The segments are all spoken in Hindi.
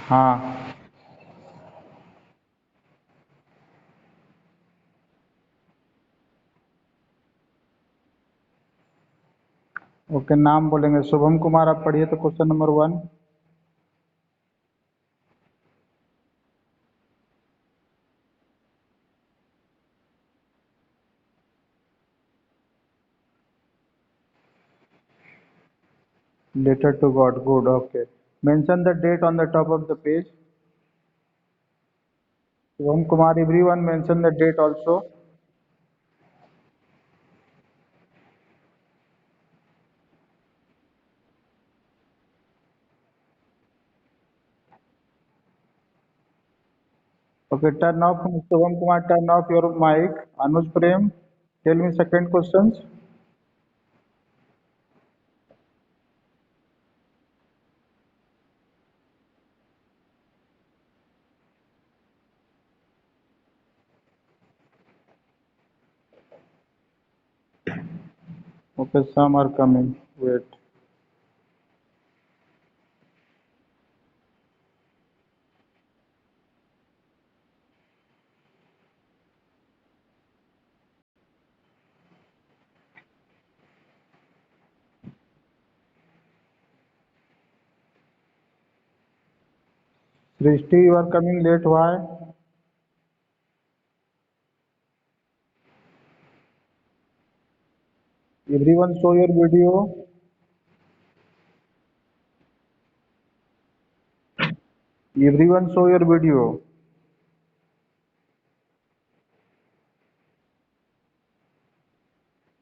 हाँ। ओके, नाम बोलेंगे। शुभम कुमार, आप पढ़िए तो question number 1। Letter to God, good, okay. Mention the date on the top of the page. Shubham Kumar, everyone mention the date also. Okay, turn off, Shivam Kumar, turn off your mic. Anuj Prem, tell me second questions. Okay, some are coming. Wait. Srishti, you are coming late. Why? Everyone show your video. Everyone show your video.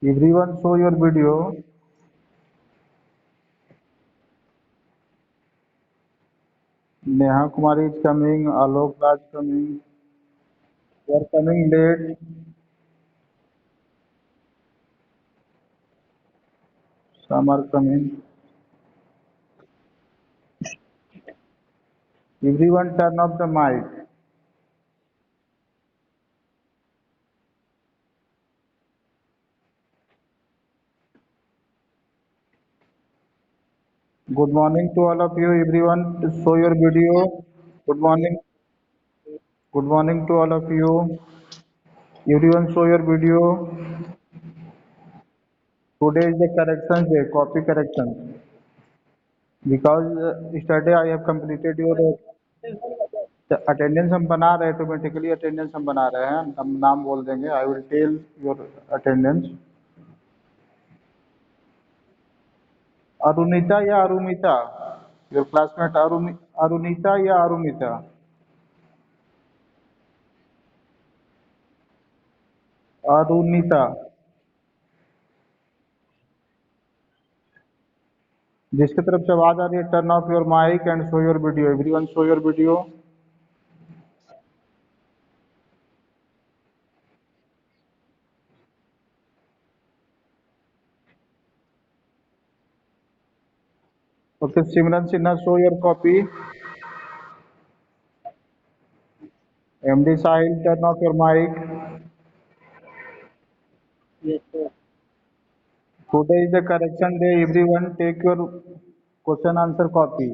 Everyone show your video. Neha Kumari is coming. Alok Raj coming. You are coming late. Some are coming. Everyone turn off the mic. Good morning to all of you. Everyone show your video. Good morning. Good morning to all of you. Everyone show your video. Today is the correction day, copy correction. Because yesterday I have completed your attendance हम बना रहे हैं, ऑटोमेटिकली अटेंडेंस हम बना रहे हैं। हम नाम बोल देंगे। I will tell your attendance. Arunita या अरुमिता? योर क्लासमेट अरुणिता या अरुमिता? अरुणिता। जिसकी तरफ से आवाज आ रही है, turn off your mic and show your video. Everyone show your video. Okay, Simran Sinha, show your copy. MD Sahil, turn off your mic. Today is the correction day. Everyone take your question answer copy.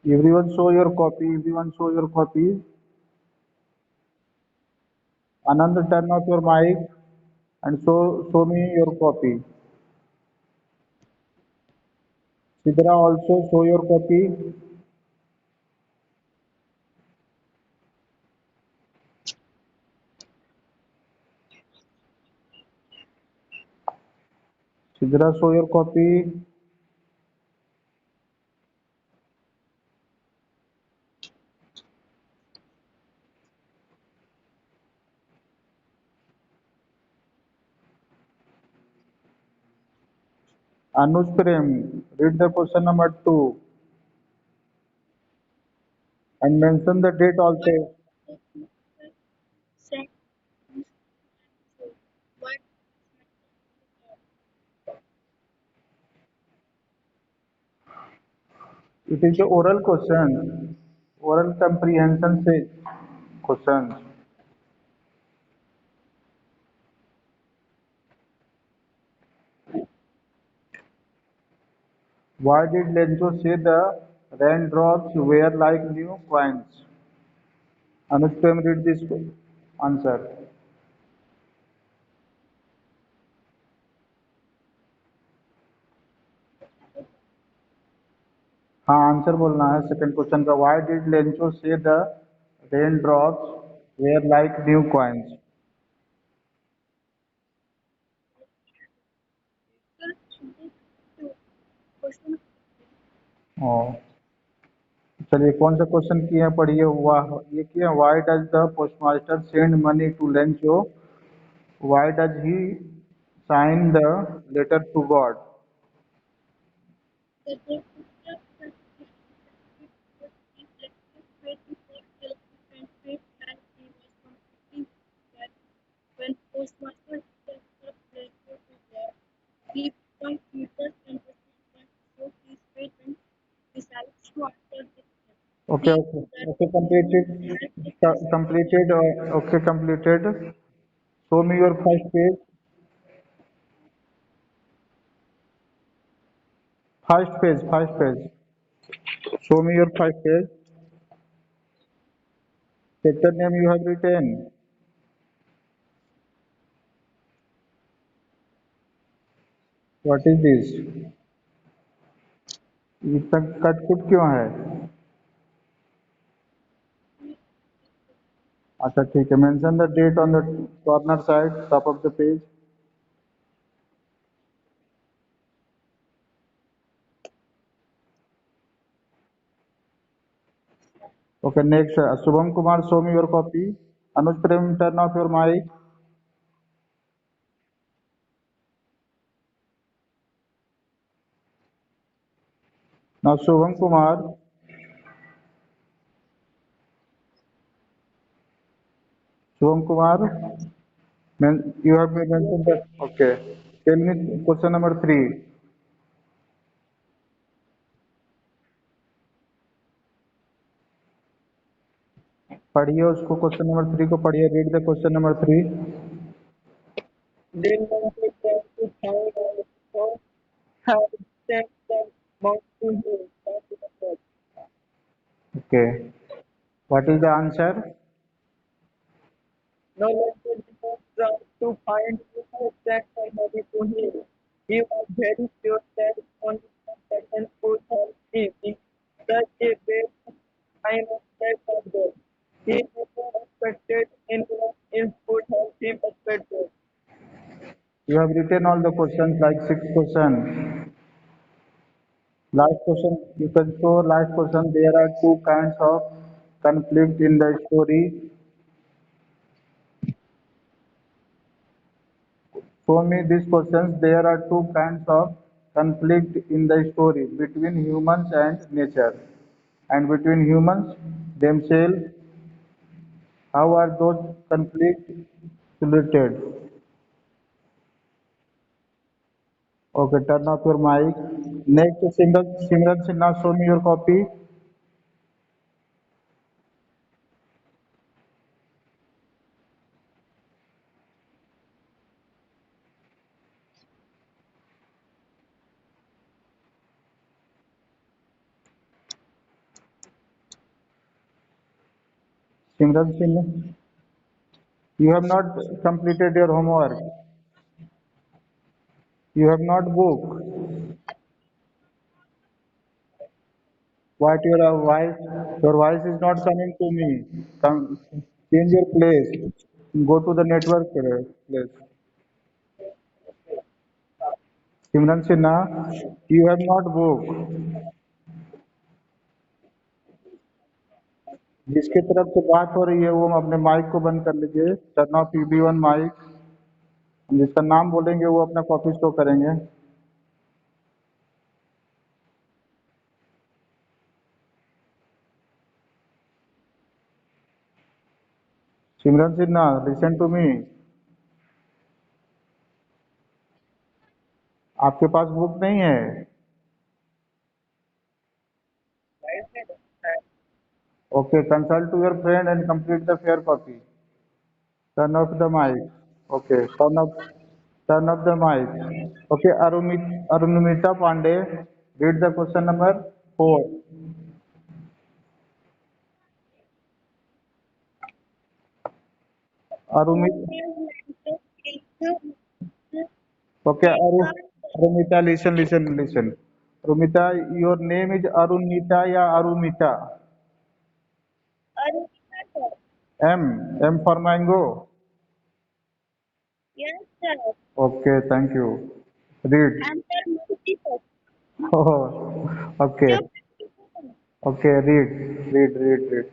Everyone show your copy. Everyone show your copy. Anand, turn off your mic and show me your copy. Sidra, also show your copy. Sidra, show your copy. Anuj Prem, read the question number 2 and mention the date also. It is the oral question. Oral comprehension से questions. Why did Lencho say the raindrops were like new coins? Anuj, can read this answer. हाँ आंसर बोलना है सेकंड क्वेश्चन का. Why did Lencho say the raindrops were like new coins? Oh. चलिए कौन सा क्वेश्चन किए हैं पढ़िए. हुआ ये किया. Why does the postmaster send money to Lencho? Why does he sign the letter to God? Okay, okay, okay, completed, completed, okay, completed. Show me your first page, first page, first page. Show me your first page. Chapter name you have written. What is this? इतना कट कुट क्यों है? अच्छा ठीक है. Mention the date on the corner side, top of the page. Okay, next, Shubham Kumar, show me your copy. Anuj Prem, turn off your mic. Now, Shubham Kumar, Shubham Kumar, you have mentioned that. Okay. Tell me question number three. पढ़िए उसको. क्वेश्चन नंबर थ्री को पढ़िए. Read the question number three. Then wanted them to find out how had sent them out to him. That is the Okay. What is the answer? no longer did not try to find who had sent somebody to him. He was very sure that only one person could help him in such a great time of that of God. He never expected anyone else could help him except God. You have written all the questions, like six questions. Last question. You can show last question. There are two kinds of conflict in the story. Show me these questions. There are two kinds of conflict in the story between humans and nature, and between humans themselves. How are those conflicts related? Okay, turn off your mic. Next, Simran Sinha, show me your copy. Simran Sinha, you have not completed your homework. You have not book. What your voice? Your voice is not coming to me. Come, change your place. Go to the network place. Simran Sinha, you have not book. जिसके तरफ से बात हो रही है वो अपने माइक को बंद कर लीजिए. Turn off EB1 mic. जिसका नाम बोलेंगे वो अपना कॉपी शो करेंगे. Simran Sinha, listen to me. आपके पास बुक नहीं है? Okay, consult to your friend and complete the fair copy. Turn off the mic. Okay, turn off the mic. Okay, Arunita Pandey, Read the question number 4. Arumit. Okay, Arumita, listen. Arumita, your name is Arunita ya Arumita? M for mango. Okay, thank you. Read. Oh, okay. Okay, read.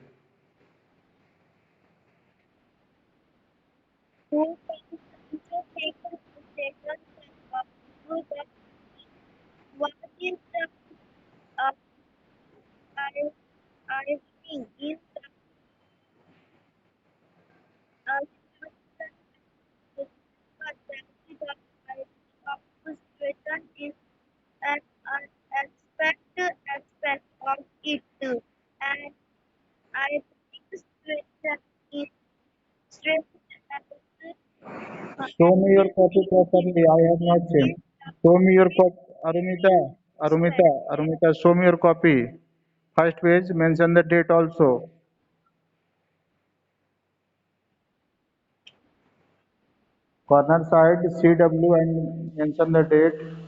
Show me your copy properly. I have not seen. Show me your copy. Arumita, show me your copy. First page, mention the date also. Corner side, CW and mention the date.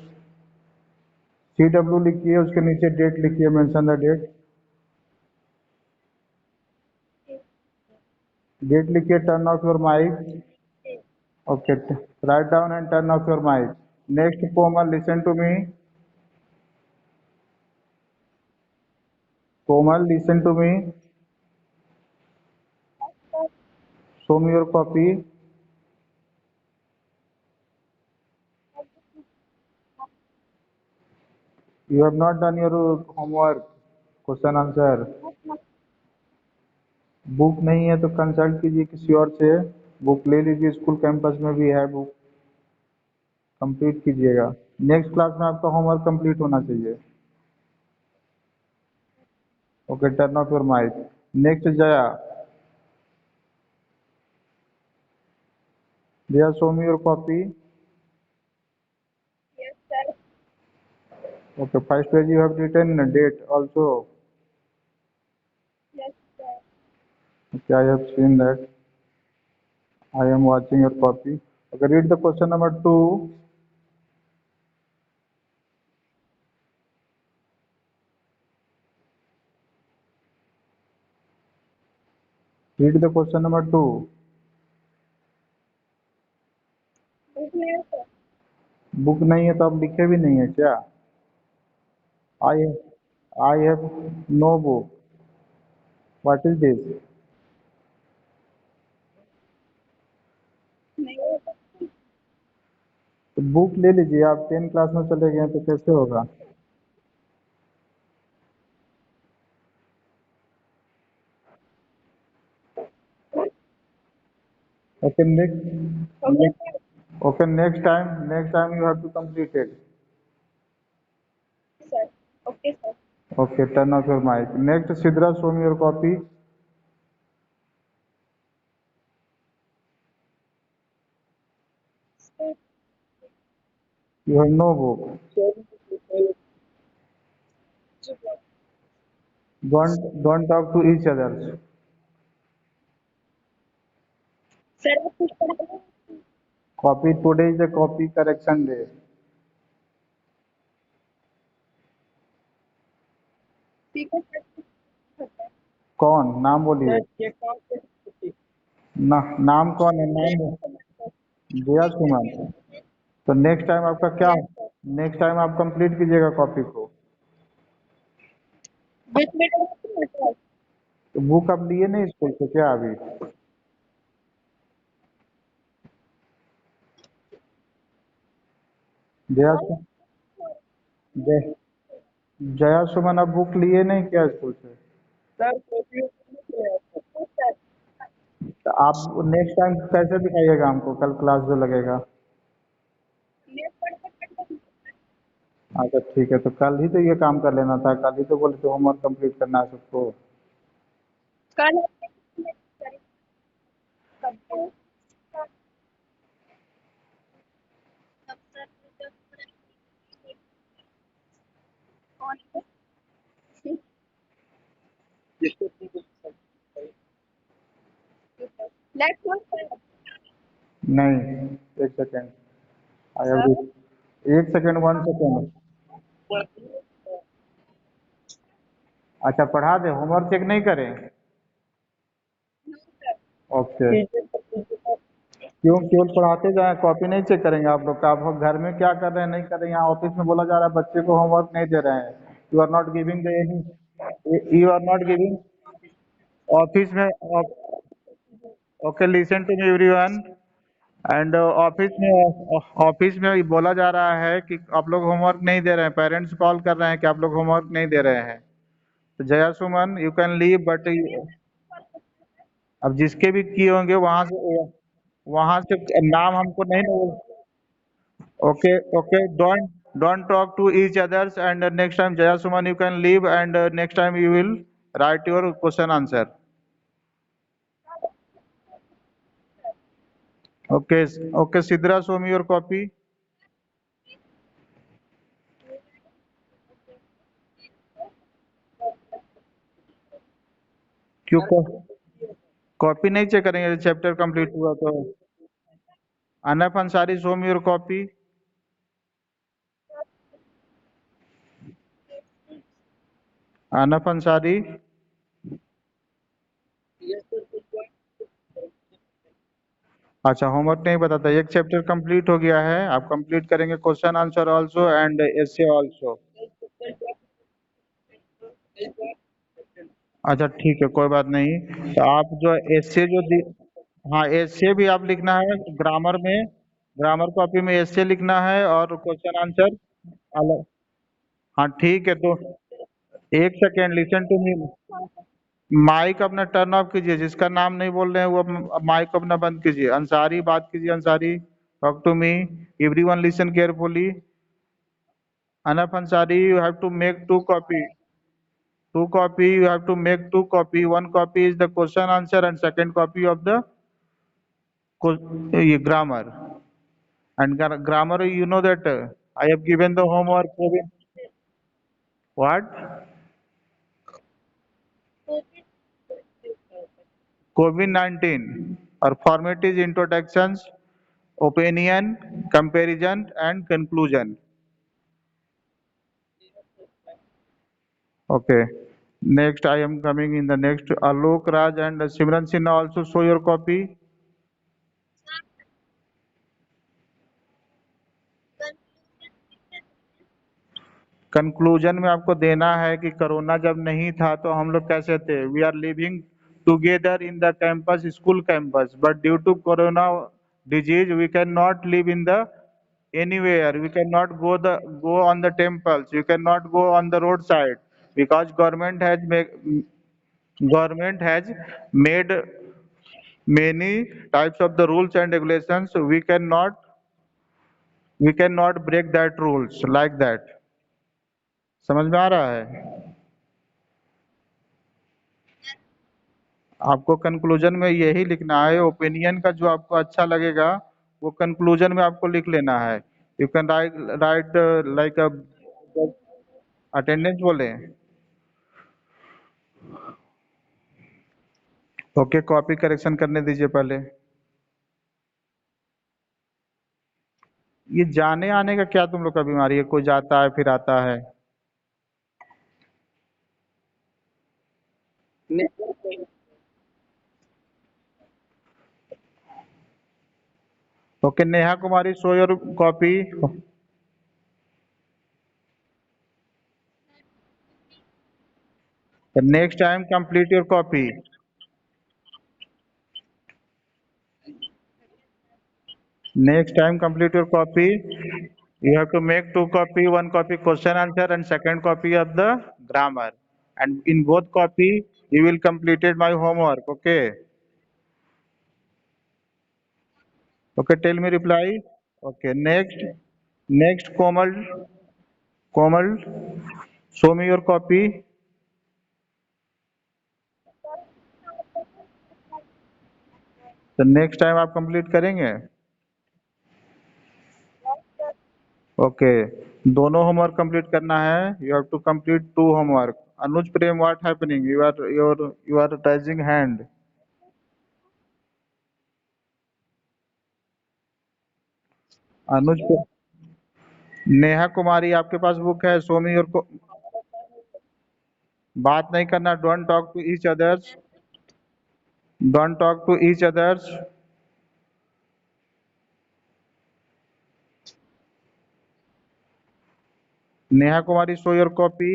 CW लिखिए, उसके नीचे डेट लिखिए, mention the date. Date लिखिए, turn off your mic. Okay, write down and turn off your mic. Next, Komal, listen to me. Komal, listen to me. Show me your copy. You have not done your homework. Question answer. Book नहीं है तो कंसल्ट कीजिए किसी और से. बुक ले लीजिए, स्कूल कैंपस में भी है बुक. कंप्लीट कीजिएगा. नेक्स्ट क्लास में आपका होमवर्क कंप्लीट होना चाहिए. Okay, turn off your mic. Next Jaya. Jaya, show me your copy. Okay, first page you have written date also. Okay, I have seen that. I am watching your copy. Okay, read the question number 2. Read the question number 2. Book नहीं है तो आप लिखे भी नहीं है क्या? I I have no book. What is this? तो बुक ले लीजिए. आप 10 क्लास में चले गए हैं तो कैसे होगा? Okay, next time you have to complete it. Okay, turn off your mic. Next, Sidra, show me your copy. You have no book. Don't talk to each other. Copy, today is the copy correction day. कौन? नाम बोलिए. नाम कौन है? जया सुमन. तो नेक्स्ट टाइम आपका क्या? नेक्स्ट टाइम आप कंप्लीट कीजिएगा कॉपी को. तो बुक आप लिए नहीं स्कूल से क्या अभी? जया जय- जया सुमन, आप बुक लिए नहीं क्या स्कूल से? तो आप नेक्स्ट टाइम कैसे दिखाइएगा हमको कल क्लास जो लगेगा? अच्छा ठीक है, तो कल ही तो ये काम कर लेना था. कल ही तो बोले थे होमवर्क कंप्लीट करना है सबको. Next one, sir. नहीं, एक सेकेंड। आई हैव Sir, एक सेकेंड, 1 सेकेंड। अच्छा, पढ़ा दे, होमवर्क चेक नहीं करें? no, sir. ओके। Teacher, क्यों? केवल पढ़ाते जाएं, कॉपी नहीं चेक करेंगे आप लोग का? आप लोग घर में क्या कर रहे हैं नहीं कर रहे हैं? यहाँ ऑफिस में बोला जा रहा है बच्चे को होमवर्क नहीं दे रहे हैं। You are not giving the any, you are not giving office में। Okay, listen to me everyone. And office में बोला जा रहा है कि आप लोग होमवर्क नहीं दे रहे हैं। पेरेंट्स कॉल कर रहे हैं कि आप लोग होमवर्क नहीं दे रहे हैं। तो Jaya Suman, you can leave, but अब जिसके भी किए होंगे वहां से नाम हमको नहीं ना। Okay, okay, don't talk to each others, and next time Jaya Suman you can leave, and next time you will write your question answer. Okay, okay, Sidra, show me your copy. क्यों कॉपी नहीं चेक करेंगे? चैप्टर कंप्लीट हुआ तो। Anaf Ansari, show me your copy. Anaf Ansari. अच्छा, होमवर्क नहीं बताता। एक चैप्टर कंप्लीट हो गया है, आप कंप्लीट करेंगे question answer also and essay also. अच्छा, ठीक है, कोई बात नहीं। तो आप जो एसे हाँ, एसे भी आप लिखना है ग्रामर में। ग्रामर कॉपी में एसे लिखना है और क्वेश्चन आंसर अलग। हाँ, ठीक है। तो एक second, listen to me. Mic अपना टर्न ऑफ कीजिए। जिसका नाम नहीं बोल रहे हैं वो माइक अपना बंद कीजिए। अंसारी, बात कीजिए। Ansari, talk to me. Everyone listen carefully. Anaf Ansari, you have to make two copy, you have to make two copy. One copy is the question answer and second copy of the grammar. And grammar, you know that I have given the homework. What? COVID-19. Our format is introductions, opinion, comparison, and conclusion. Okay. Next, I am coming in the next. Alok Raj and Simran Sinha also show your copy. Conclusion में आपको देना है कि कोरोना जब नहीं था तो हम लोग कैसे थे। We are living together in the campus, school campus, but due to corona disease we can not live in the anywhere. We cannot go on the temples. You cannot go on the roadside because government has made many types of the rules and regulations. We cannot break that rules like that. समझ में आ रहा है? आपको कंक्लूजन में यही लिखना है। ओपिनियन का जो आपको अच्छा लगेगा वो कंक्लूजन में आपको लिख लेना है। You can right right like attendance बोले। ओके, कॉपी करेक्शन करने दीजिए पहले। ये जाने आने का क्या तुम लोग का बीमारी है? कोई जाता है फिर आता है। Okay, Neha Kumari, show your copy. Next time complete your copy. Next time complete your copy. You have to make two copy, one copy question answer and second copy of the grammar. And in both copy, you will completed my homework. Okay. Okay. Tell me reply. Okay. Next, Komal, show me your copy. तो नेक्स्ट टाइम आप कंप्लीट करेंगे। ओके, दोनों होमवर्क कंप्लीट करना है। You have to complete two homework. Anuj Prem, what happening? You are rising hand. Anuj Neha Kumari आपके पास बुक है? शो मी योर को। बात नहीं करना, don't talk to each others, don't talk to each others. Neha Kumari, show your copy.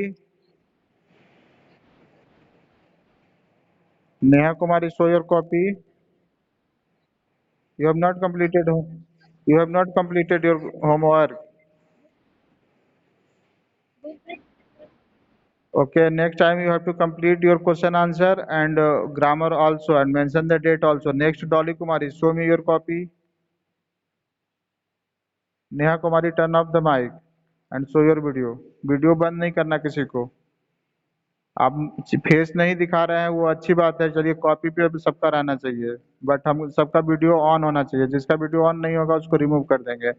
Neha Kumari, show your copy. You have not completed you have not completed your homework. Okay, next time you have to complete your question answer and grammar also and mention the date also. Next, Dolly Kumari, show me your copy. Neha Kumari, turn off the mic and show your video. Video बंद नहीं करना किसी को। आप फेस नहीं दिखा रहे हैं वो अच्छी बात है, चलिए कॉपी पे सबका रहना चाहिए, बट हम सबका वीडियो ऑन होना चाहिए। जिसका वीडियो ऑन नहीं होगा उसको रिमूव कर देंगे।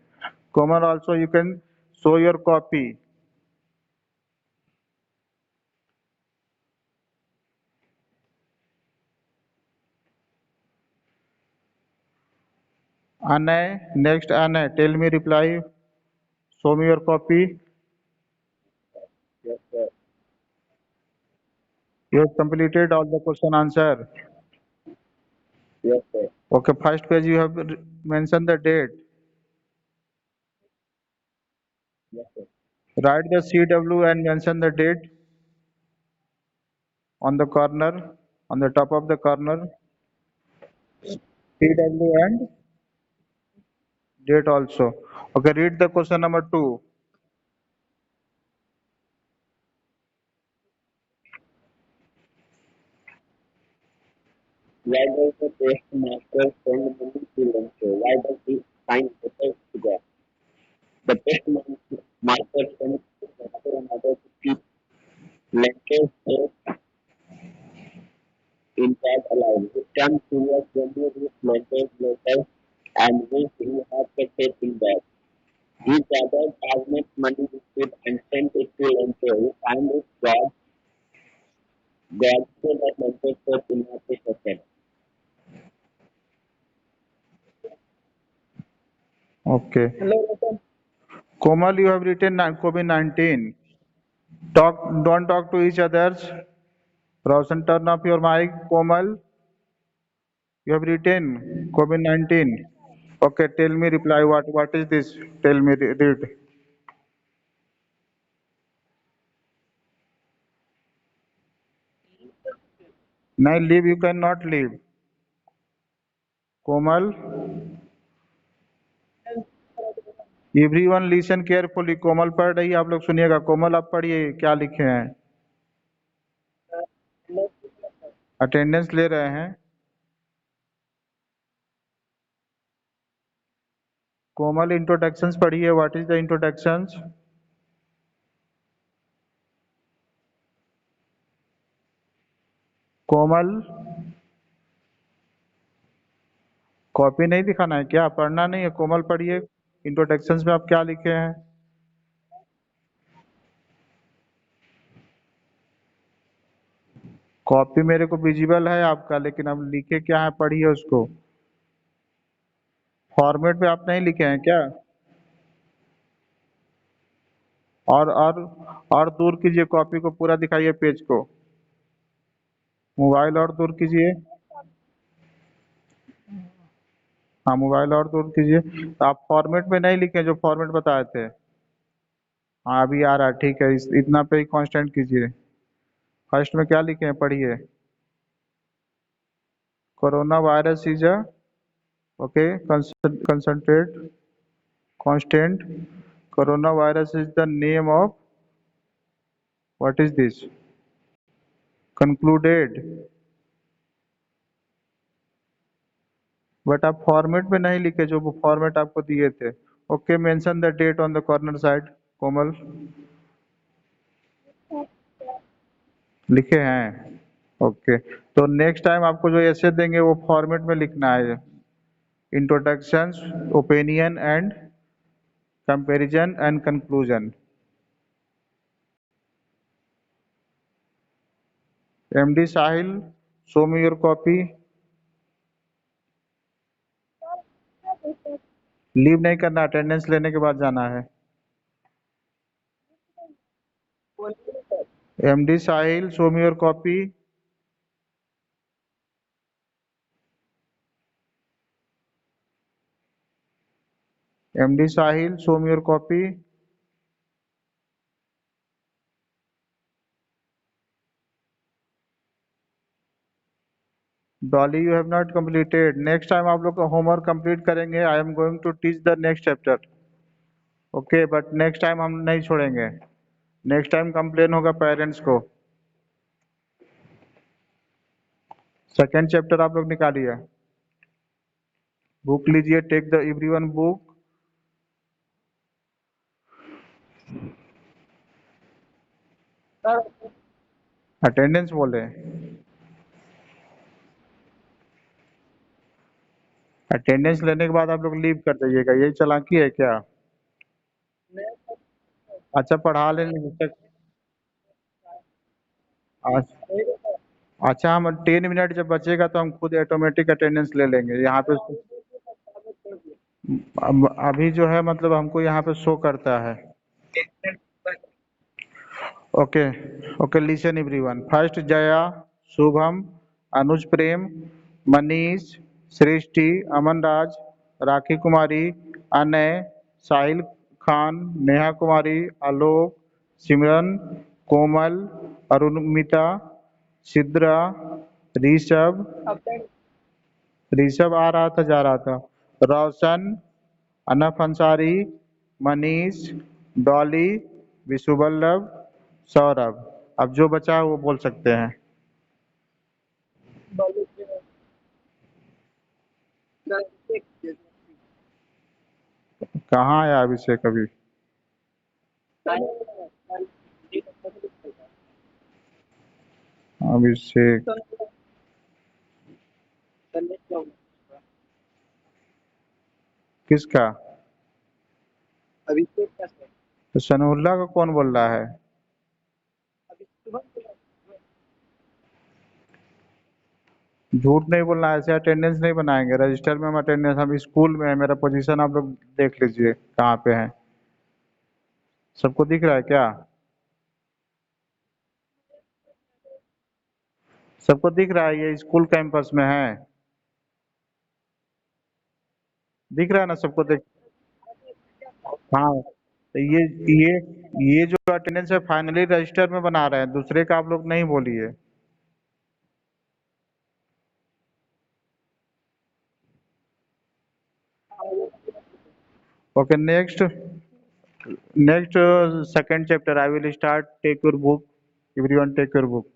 Komal, also you can show your copy. Anay, next Anay, tell me reply. Show me your copy. Yes, sir. You have completed all the question answer. Yes, sir. Okay, first page you have mentioned the date. Yes, sir. Write the CW and mention the date on the corner, on the top of the corner. CW and date also. Okay, read the question number 2. Why does the postmaster send money to Lancho? Why does he sign papers to them? The postmaster sends to Lancho in order to keep Lancho's safe in that alive. He comes towards when he reads Lancho's letters and wishes he had the faith in that. He gathered as much money he could and sent it to Lancho. He found it God said that Lancho's faith in not be shaken. Okay. Hello, Ratan. Komal, you have written COVID-19. Don't talk to each others. Roshan, turn off your mic. Komal, you have written COVID-19. Okay, tell me reply. What is this? Tell me read. Now leave, you cannot leave. Komal, everyone listen carefully. कोमल पढ़ रही है, आप लोग सुनिएगा। कोमल आप पढ़िए क्या लिखे हैं। अटेंडेंस ले रहे हैं। कोमल, इंट्रोडक्शंस पढ़िए। What is the introductions? Komal, copy नहीं दिखाना है क्या? पढ़ना नहीं है? कोमल पढ़िए, इंट्रोडक्शंस में आप क्या लिखे हैं। कॉपी मेरे को विजिबल है आपका, लेकिन अब लिखे क्या है पढ़िए उसको। फॉर्मेट पे आप नहीं लिखे हैं क्या? और दूर कीजिए, कॉपी को पूरा दिखाइए, पेज को। मोबाइल और दूर कीजिए। हाँ, मोबाइल और दूर कीजिए। तो आप फॉर्मेट में नहीं लिखे जो फॉर्मेट बताए थे। हाँ, अभी आ रहा है, ठीक है। इतना पे ही कांस्टेंट कीजिए। फर्स्ट में क्या लिखे हैं पढ़िए। Corona virus is a, okay, concentrate constant. Corona virus is the name of, what is this? Concluded. But आप फॉर्मेट में नहीं लिखे जो वो फॉर्मेट आपको दिए थे। Okay, mention the date on the corner side. Komal, लिखे हैं? ओके, तो नेक्स्ट टाइम आपको जो ऐसे देंगे वो फॉर्मेट में लिखना है। Introductions, opinion and comparison and conclusion. MD Sahil, show me your copy. Leave नहीं करना, अटेंडेंस लेने के बाद जाना है। बोलिए sir. MD Sahil, show me your copy. MD Sahil, show me your copy. Dolly, you have not completed. Next time आप लोग होमवर्क कंप्लीट करेंगे। I am going to teach the next chapter. Okay, but next time हम नहीं छोड़ेंगे। नेक्स्ट टाइम कंप्लेन होगा पेरेंट्स को। सेकेंड चैप्टर आप लोग निकालिए, बुक लीजिए, take the everyone book. Sir attendance बोले, अटेंडेंस लेने के बाद आप लोग लीव कर दीजिएगा, यही चालाकी है क्या? मैं अच्छा पढ़ा लेने तक। अच्छा हम 10 मिनट जब बचेगा तो हम खुद ऑटोमेटिक अटेंडेंस ले लेंगे यहाँ पे। अभी जो है मतलब हमको यहाँ पे शो करता है। Okay okay, listen everyone. First Jaya, Shubham, Anuj Prem, Manish, Srishti, Aman Raj, Rakhi Kumari, Anay, Sahil Khan, Neha Kumari, Alok, Simran, Komal, Arunmita, Sidra, Rishabh, Rishabh आ रहा था जा रहा था, रोशन, अनफ अंसारी, मनीष, डॉली, विशुवल्लभ, सौरभ। अब जो बचा है वो बोल सकते हैं। कहाँ आया अभिषेक अभी? अभिषेक किसका? अभिषेक का सर। तो सनहुल्ला का कौन बोल रहा है? अभी सुबह झूठ नहीं बोलना है, ऐसे अटेंडेंस नहीं बनाएंगे। रजिस्टर में हम अटेंडेंस, हम स्कूल में है, मेरा पोजीशन आप लोग देख लीजिए कहाँ पे है। सबको दिख रहा है क्या? सबको दिख रहा है ये स्कूल कैंपस में है? दिख रहा है ना सबको? देख, हाँ तो ये जो अटेंडेंस है फाइनली रजिस्टर में बना रहे हैं, दूसरे का आप लोग नहीं बोलिए। Okay next, next second chapter I will start, take your book, everyone take your book.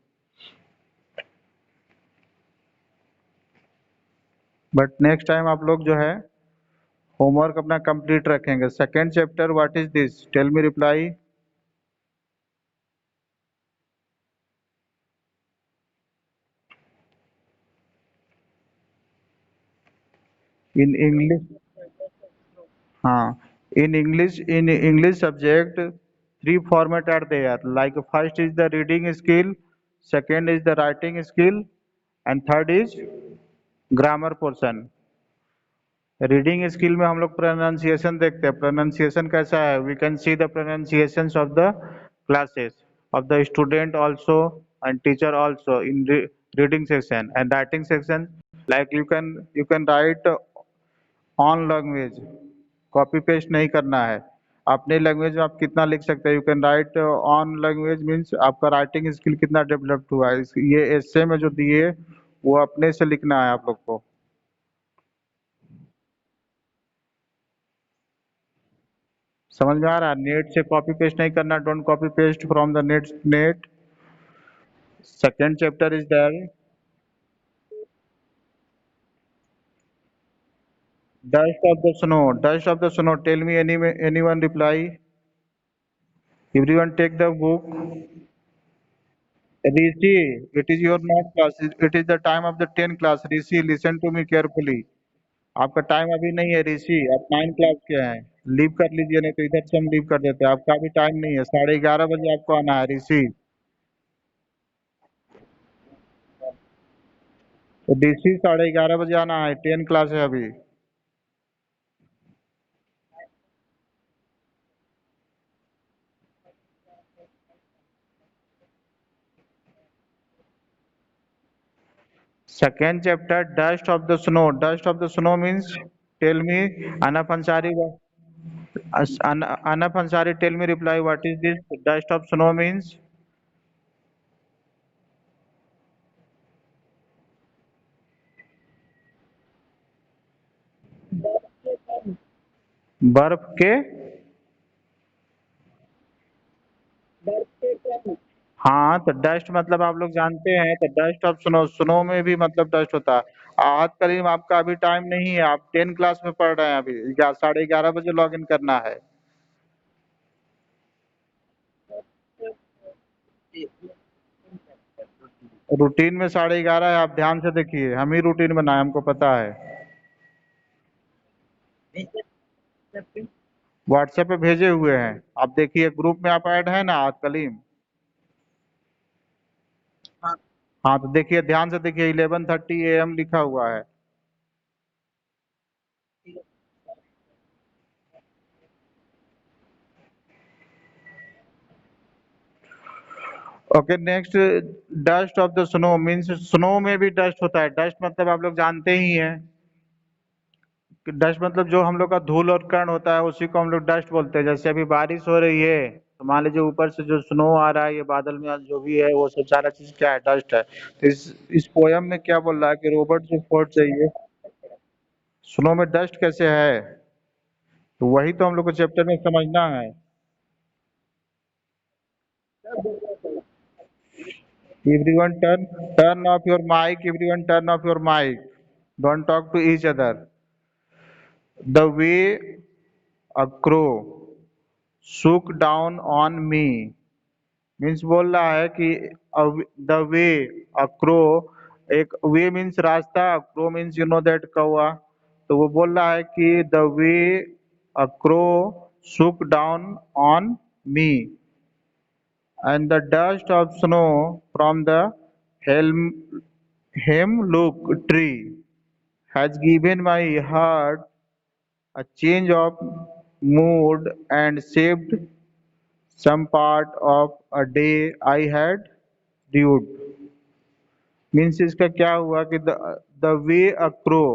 But next time आप लोग जो है होमवर्क अपना कंप्लीट रखेंगे। Second chapter what is this, tell me reply. In English, हाँ, in English subject three format are there, like first is the reading skill, second is the writing skill, and third is grammar portion. Reading skill में हम लोग प्रोनाउंसिएशन देखते हैं, प्रोनाउंसिएशन कैसा है, we can see the pronunciation of the classes of the student also and teacher also in reading section and writing section. Like you can write on language, copy paste नहीं करना है। अपने लैंग्वेज में आप कितना लिख सकते हैं, you can write on language means आपका राइटिंग स्किल कितना डेवलप्ड हुआ है। ये एस्से में जो दिए वो अपने से लिखना है आप लोग को। समझ में आ रहा है? नेट से कॉपी पेस्ट नहीं करना, don't copy paste from the net. Second chapter is there, dust of the snow, dust of the snow, tell me anyone reply, everyone take the book. Rishi, it is your not class, it is the time of the 10 class। Rishi, listen to me carefully। आपका टाइम अभी नहीं है ऋषि, आप 9 क्लास के हैं। लीव कर लीजिए, नहीं तो इधर से हम लीव कर देते हैं। आपका अभी टाइम नहीं है, 11:30 बजे आपको आना है ऋषि। तो ऋषि 11:30 बजे आना है, 10 क्लास है अभी। Second chapter, dust of the snow. Dust of the snow means, tell me, Anaf Ansari. Anaf Ansari, tell me, reply, what is this? Dust of snow means? बर्फ के कण, बर्फ के। बर्फ के कण। हाँ, तो डस्ट मतलब आप लोग जानते हैं, तो डस्ट ऑफ स्नो, स्नो में भी मतलब डस्ट होता है। आज करीब आपका अभी टाइम नहीं है, आप 10 क्लास में पढ़ रहे हैं, अभी 11:30 बजे लॉग इन करना है। रूटीन में 11:30 है, आप ध्यान से देखिए, हम ही रूटीन बनाए, हमको पता है। व्हाट्सएप पे भेजे हुए हैं, आप देखिए, ग्रुप में आप ऐड है ना आज कलीम। हाँ, हाँ, तो देखिए, ध्यान से देखिए, 11:30 AM लिखा हुआ है। Okay, next, dust of the snow means, snow में भी डस्ट होता है। डस्ट मतलब आप लोग जानते ही हैं, डस्ट मतलब जो हम लोग का धूल और कण होता है, उसी को हम लोग डस्ट बोलते हैं। जैसे अभी बारिश हो रही है, तो मान लीजिए ऊपर से जो स्नो आ रहा है, ये बादल में जो भी है, वो सब सारा चीज क्या है? डस्ट है। तो इस पोयम में क्या बोल रहा है कि रॉबर्ट जो फोर्ड चाहिए, स्नो में डस्ट कैसे है? तो वही तो हम लोग को चैप्टर में समझना है। Everyone turn off your mic, everyone turn off your mic, don't talk to each other. The way a crow shook down on me means बोल रहा है कि द वे अ क्रो, एक वे मीन्स रास्ता, crow means you know that, कौआ। तो वो बोल रहा है कि the way a crow shook down on me and the dust of snow from the helm hemlock tree has given my heart a change of mood and saved some part of a day I had due। Means इसका क्या हुआ कि द वे अ क्रो,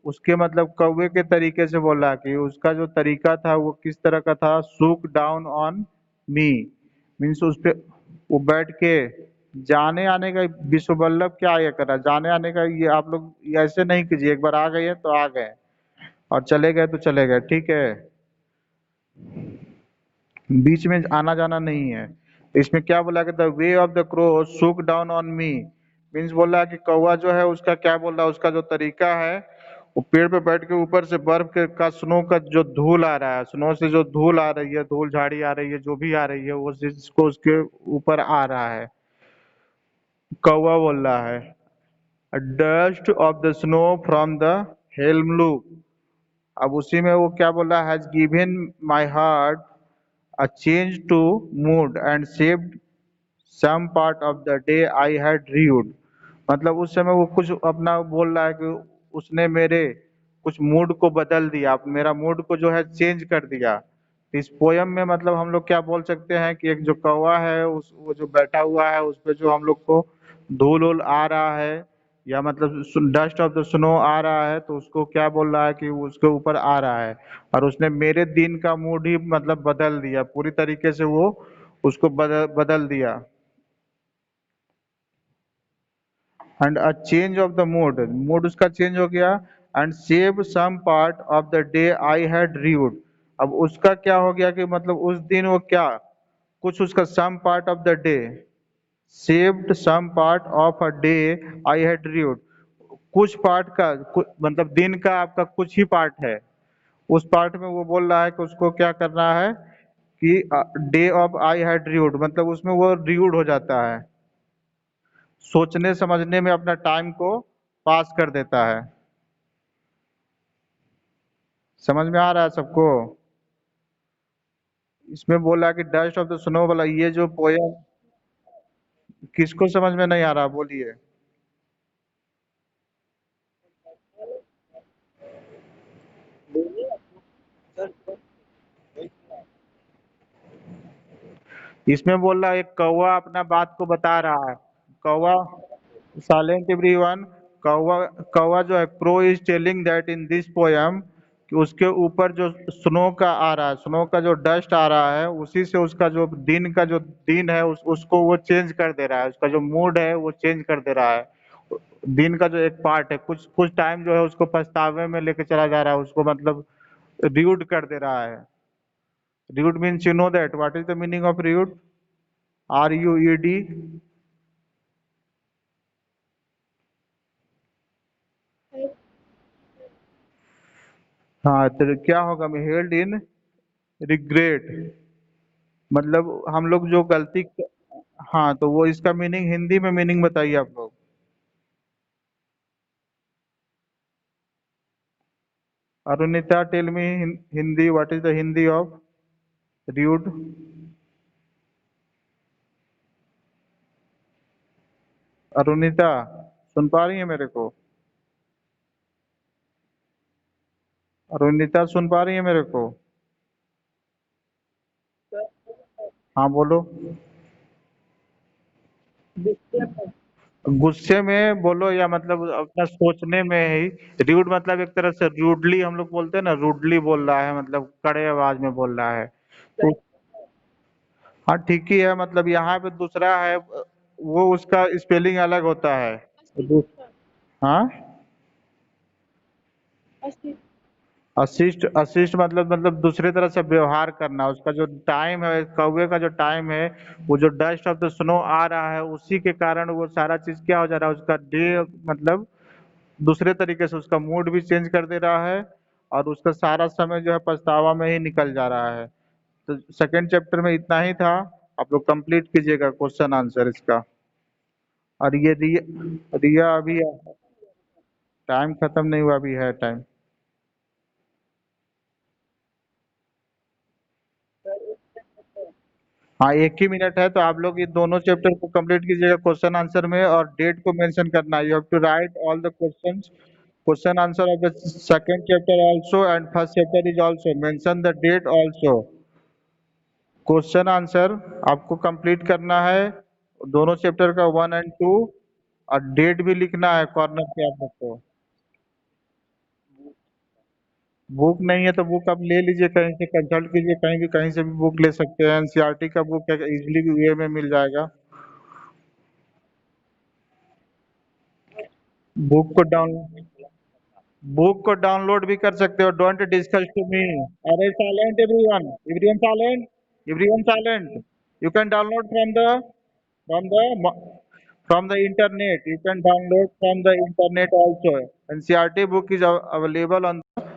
उसके मतलब कौवे के तरीके से बोला कि उसका जो तरीका था वो किस तरह का था, सूक डाउन ऑन मी, मीन्स उस पे वो बैठ के, जाने आने का विश्व वल्लभ क्या ये करा, जाने आने का, ये आप लोग ये ऐसे नहीं कीजिए, एक बार आ गए तो आ गए, और चले गए तो चले गए, ठीक है? बीच में आना जाना नहीं है। इसमें क्या बोला कि the way of the crow सुक डाउन ऑन मी, मीन्स बोला कि कौवा जो है उसका क्या बोल रहा है, उसका जो तरीका है, वो पेड़ पे बैठ के ऊपर से बर्फ के का स्नो का जो धूल आ रहा है, स्नो से जो धूल आ रही है, धूल झाड़ी आ रही है, जो भी आ रही है, वो जिसको उसके ऊपर आ रहा है, कौवा बोल रहा है। Dust of the snow from the hemlock, अब उसी में वो क्या बोल रहा है, has given my heart a change to mood and saved some part of the day I had rued। मतलब उस समय वो कुछ अपना बोल रहा है कि उसने मेरे कुछ मूड को बदल दिया, मेरा मूड को जो है चेंज कर दिया। तो इस पोयम में मतलब हम लोग क्या बोल सकते हैं कि एक जो कौवा है, उस वो जो बैठा हुआ है, उस पे जो हम लोग को धूल उल आ रहा है, या मतलब डस्ट ऑफ द स्नो आ रहा है, तो उसको क्या बोल रहा है कि वो उसके ऊपर आ रहा है, और उसने मेरे दिन का मूड ही मतलब बदल दिया पूरी तरीके से, वो उसको बदल दिया। And a change of the mood, mood उसका चेंज हो गया। And save some part of the day I had rued, अब उसका क्या हो गया कि मतलब उस दिन वो क्या, कुछ उसका some part of the day, saved some part of a day I had rued, कुछ पार्ट का मतलब दिन का आपका कुछ ही पार्ट है, उस पार्ट में वो बोल रहा है कि उसको क्या करना है कि डे ऑफ आई हैड रीव्ड, मतलब उसमें वो रीव्ड हो जाता है, सोचने समझने में अपना टाइम को पास कर देता है। समझ में आ रहा है सबको? इसमें बोला कि डस्ट ऑफ द स्नो वाला ये जो पोयम, किसको समझ में नहीं आ रहा बोलिए? इसमें बोल रहा है एक कौवा अपना बात को बता रहा है, कौवा, साइलेंट एवरीवन, कौवा कौवा जो है, crow is telling that in this poem, कि उसके ऊपर जो स्नो का आ रहा है, स्नो का जो डस्ट आ रहा है, उसी से उसका जो दिन का जो दिन है उसको वो चेंज कर दे रहा है, उसका जो मूड है वो चेंज कर दे रहा है। दिन का जो एक पार्ट है, कुछ कुछ टाइम जो है उसको पछतावे में लेके चला जा रहा है, उसको मतलब र्यूड कर दे रहा है। Rude means, you know that what is the meaning of rude? RUED। हाँ, तो क्या होगा? हेल्ड इन रिग्रेट, मतलब हम लोग जो गलती। हाँ, तो वो इसका मीनिंग हिंदी में मीनिंग बताइए आप लोग। Arunita, tell me Hindi, what is the Hindi of rude? Arunita, सुन पा रही है मेरे को? अरुणिता, सुन पा रही है मेरे को? sir, हाँ, बोलो। गुस्से में, गुस्से में बोलो, या मतलब अपना सोचने में ही। र्यूड मतलब एक तरह से रूडली, हम लोग बोलते हैं ना, रूडली बोल रहा है, मतलब कड़े आवाज में बोल रहा है तो। सही, हाँ, ठीक ही है, मतलब यहाँ पे दूसरा है, वो उसका स्पेलिंग अलग होता है। दू- हाँ, असिस्ट, असिस्ट मतलब दूसरे तरह से व्यवहार करना, उसका जो टाइम है, कौवे का जो टाइम है, वो जो डस्ट ऑफ द स्नो आ रहा है, उसी के कारण वो सारा चीज क्या हो जा रहा है, उसका डे मतलब दूसरे तरीके से उसका मूड भी चेंज कर दे रहा है, और उसका सारा समय जो है पछतावा में ही निकल जा रहा है। तो सेकंड चैप्टर में इतना ही था। आप लोग कंप्लीट कीजिएगा क्वेश्चन आंसर इसका। और ये रिया अभी टाइम खत्म नहीं हुआ, अभी है टाइम। सर, हाँ, एक ही मिनट है, तो आप लोग ये दोनों चैप्टर को कंप्लीट कीजिएगा क्वेश्चन आंसर में, और डेट को मेंशन करना है। You have to write all the questions, question answer of the second chapter also and first chapter is also, mention the date also. Question answer आपको कंप्लीट करना है, दोनों चैप्टर का 1 और 2, और डेट भी लिखना है कॉर्नर पे आप लोग को। बुक नहीं है तो बुक आप ले लीजिए, कहीं से कंसल्ट कीजिए, कहीं भी, कहीं से भी बुक ले सकते हैं। एनसीईआरटी का बुक है, इजीली वे में मिल जाएगा। बुक को डाउन बुक को डाउनलोड भी कर सकते हो। Don't discuss to me. अरे silent everyone, everyone silent, everyone silent. You can download from the from the internet, you can download from the internet also. NCERT book is available on